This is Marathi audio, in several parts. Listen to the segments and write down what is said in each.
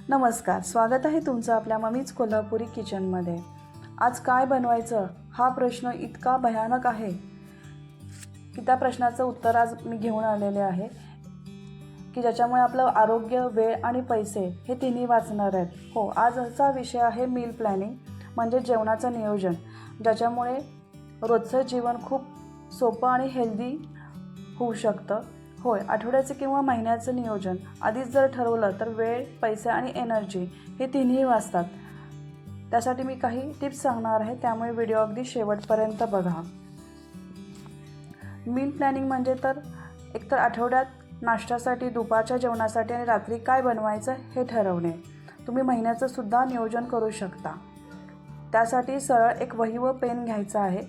नमस्कार, स्वागत आहे तुमचं आपल्या मम्मीज कोल्हापुरी किचनमध्ये। आज काय बनवायचं हा प्रश्न इतका भयानक आहे की त्या प्रश्नाचं उत्तर आज मी घेऊन आलेले आहे की ज्याच्यामुळे आपलं आरोग्य, वेळ आणि पैसे हे तिन्ही वाचणार आहेत। हो, आजचा विषय आहे मील प्लॅनिंग म्हणजे जेवणाचं नियोजन, ज्याच्यामुळे रोजचं जीवन खूप सोपं आणि हेल्दी होऊ शकतं। होय, आठवड्याचे किंवा महिन्याचं नियोजन आधीच जर ठरवलं तर वेळ, पैसे आणि एनर्जी हे तिन्ही वाचतात। त्यासाठी मी काही टिप्स सांगणार आहे, त्यामुळे व्हिडिओ अगदी शेवटपर्यंत बघा। मील प्लॅनिंग म्हणजे एकतर आठवड्यात नाश्त्यासाठी, दुपारच्या जेवणासाठी आणि रात्री काय बनवायचं हे ठरवणे। तुम्ही महिन्याचं सुद्धा नियोजन करू शकता। त्यासाठी सरळ एक वही व पेन घ्यायचं आहे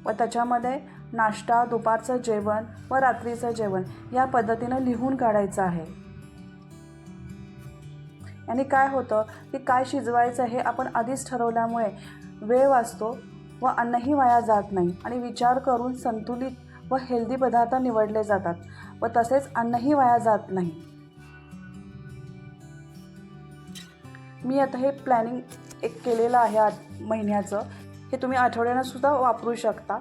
व त्याच्यामध्ये नाश्ता, दुपारचं जेवण व रात्रीचं जेवण या पद्धतीनं लिहून काढायचं आहे। आणि काय होतं की काय शिजवायचं हे आपण आधीच ठरवल्यामुळे वेळ वाचतो व अन्नही वाया जात नाही आणि विचार करून संतुलित व हेल्दी पदार्थ निवडले जातात व तसेच अन्नही वाया जात नाही। मी आता हे प्लॅनिंग एक केलेलं आहे महिन्याचं, हे तुम्ही आठवड्यानं सुद्धा वापरू शकता।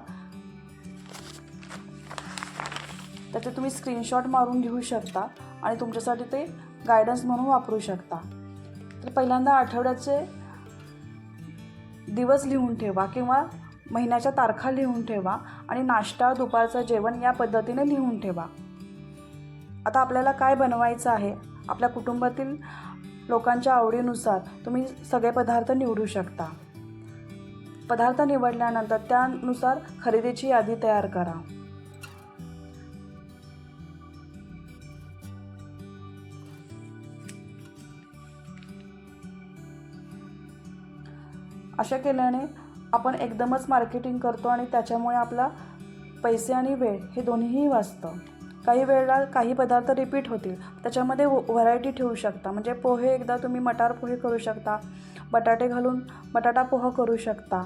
त्याचे तुम्ही स्क्रीनशॉट मारून घेऊ शकता आणि तुमच्यासाठी ते गायडन्स म्हणून वापरू शकता। तर पहिल्यांदा आठवड्याचे दिवस लिहून ठेवा किंवा महिन्याच्या तारखा लिहून ठेवा आणि नाश्ता, दुपारचं जेवण या पद्धतीने लिहून ठेवा। आता आपल्याला काय बनवायचं आहे, आपल्या कुटुंबातील लोकांच्या आवडीनुसार तुम्ही सगळे पदार्थ निवडू शकता। पदार्थ निवडल्यानंतर त्यानुसार खरेदीची यादी तयार करा। अशा केल्याने आपण एकदमच मार्केटिंग करतो आणि त्याच्यामुळे आपला पैसे आणि वेळ हे दोन्हीही वाचतं। काही वेळेला काही पदार्थ रिपीट होतील, त्याच्यामध्ये व्हरायटी ठेवू शकता। म्हणजे पोहे एकदा तुम्ही मटार पोहे करू शकता, बटाटे घालून बटाटा पोहा करू शकता।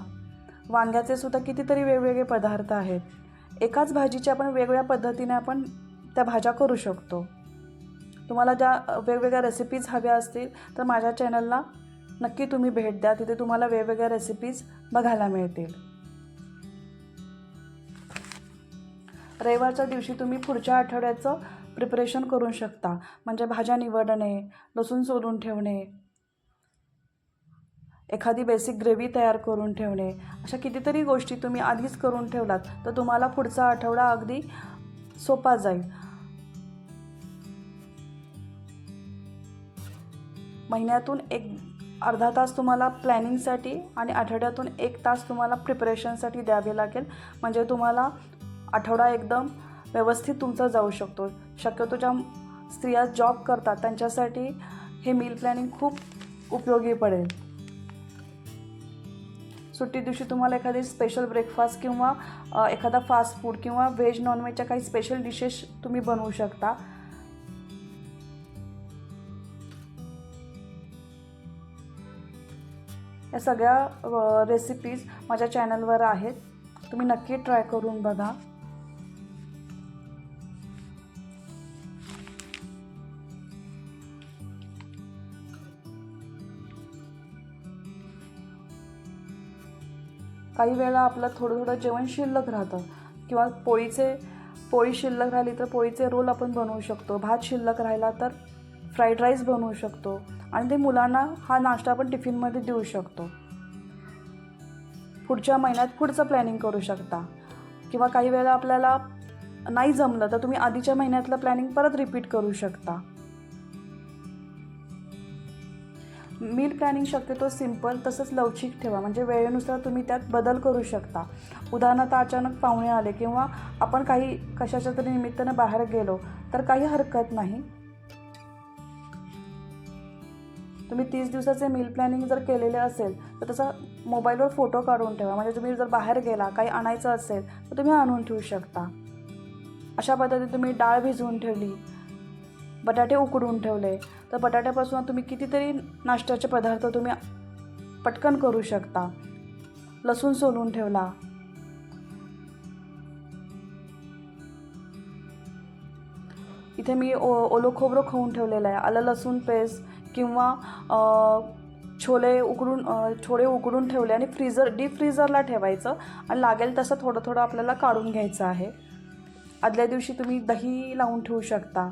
वांग्याचे सुद्धा कितीतरी वेगवेगळे पदार्थ आहेत। एकाच भाजीचे आपण वेगवेगळ्या पद्धतीने आपण त्या भाज्या करू शकतो। तुम्हाला ज्या वेगवेगळ्या रेसिपीज हव्या असतील तर माझ्या चॅनलला नक्की तुम्ही भेट द्या, तिथे तुम्हाला वेगवेगळ्या रेसिपीज बघायला मिळतील। रविवारच्या दिवशी तुम्ही पुढच्या आठवड्याचं प्रिपरेशन करू शकता। म्हणजे भाज्या निवडणे, लसूण सोलून ठेवणे, एखादी बेसिक ग्रेव्ही तयार करून ठेवणे, अशा कितीतरी गोष्टी तुम्ही आधीच करून ठेवलात तर तुम्हाला पुढचा आठवडा अगदी सोपा जाईल। महिन्यातून अर्धा तास तुम्हाला प्लॅनिंगसाठी आणि आठवड्यातून 1 तास तुम्हाला प्रिपरेशनसाठी द्यावे लागेल, म्हणजे तुम्हाला आठवडा एकदम व्यवस्थित तुमचा जाऊ शकतो। शक्यतो ज्या स्त्रिया जॉब करतात त्यांच्यासाठी हे मील प्लॅनिंग खूप उपयोगी पडेल। सुट्टी दिवशी तुम्हाला एखादी स्पेशल ब्रेकफास्ट किंवा एखादा फास्ट फूड किंवा व्हेज नॉनव्हेजच्या काही स्पेशल डिशेस तुम्ही बनवू शकता। या सगळ्या रेसिपीज माझ्या चॅनलवर आहेत, तुम्ही नक्की ट्राय करून बघा। काही वेळा आपलं थोडं जेवण शिल्लक राहतं किंवा पोळी शिल्लक राहिली तर पोळीचे रोल आपण बनवू शकतो। भात शिल्लक राहिला तर फ्राईड राईस बनवू शकतो आणि ते मुलांना हा नाश्ता आपण टिफिनमध्ये देऊ शकतो। पुढच्या महिन्यात पुढचं प्लॅनिंग करू शकता किंवा काही वेळा आपल्याला नाही जमलं तर तुम्ही आधीच्या महिन्यातलं प्लॅनिंग परत रिपीट करू शकता। मील प्लॅनिंग शक्यतो सिंपल तसंच लवचिक ठेवा, म्हणजे वेळेनुसार तुम्ही त्यात बदल करू शकता। उदाहरणार्थ अचानक पाहुणे आले किंवा आपण कशाच्या तरी निमित्तानं बाहेर गेलो तर काही हरकत नाही। तुम्ही 30 दिवसाचे मील प्लॅनिंग जर केलेले असेल तर त्याचा मोबाईलवर फोटो काढून ठेवा, म्हणजे तुम्ही जर बाहेर गेला काही आणायचं असेल तर तुम्ही आणून ठेवू शकता। अशा पद्धतीने तुम्ही डाळ भिजवून ठेवली, बटाटे उकडून ठेवले तर बटाट्यापासून तुम्ही कितीतरी नाश्त्याचे पदार्थ तुम्ही पटकन करू शकता। लसूण सोलून ठेवला, इथे मी ओलं खोबरं खवून ठेवलेलं आहे, आलं लसूण पेस्ट किंवा छोले उकडून ठेवले आणि डीप फ्रीझरला ठेवायचं आणि लागेल तसं थोडं थोडं आपल्याला काढून घ्यायचं आहे. आदल्या दिवशी तुम्ही दही लावून ठेवू शकता.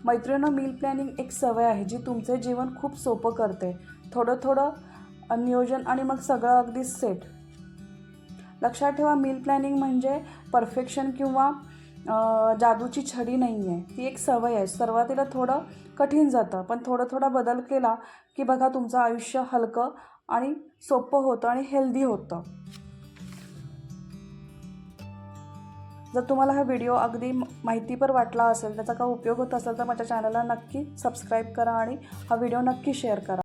मैत्रिणींनो, मील प्लॅनिंग एक सवय आहे जी तुमचे जीवन खूप सोपं करते. थोडं थोडं नियोजन आणि मग सगळं अगदी सेट. लक्षात ठेवा, मील प्लॅनिंग म्हणजे परफेक्शन किंवा जादूची छडी नाही आहे, ती एक सवय आहे. सुरुवातीला थोडं कठीण जातं, पण थोडा बदल केला की बघा तुमचं आयुष्य हलकं आणि सोपं होतं आणि हेल्दी होतं. जर तुम्हाला हा व्हिडिओ अगदी माहितीपर वाटला असेल, त्याचा काही उपयोग होत असेल तर माझ्या चॅनलला नक्की सबस्क्राईब करा आणि हा व्हिडिओ नक्की शेअर करा.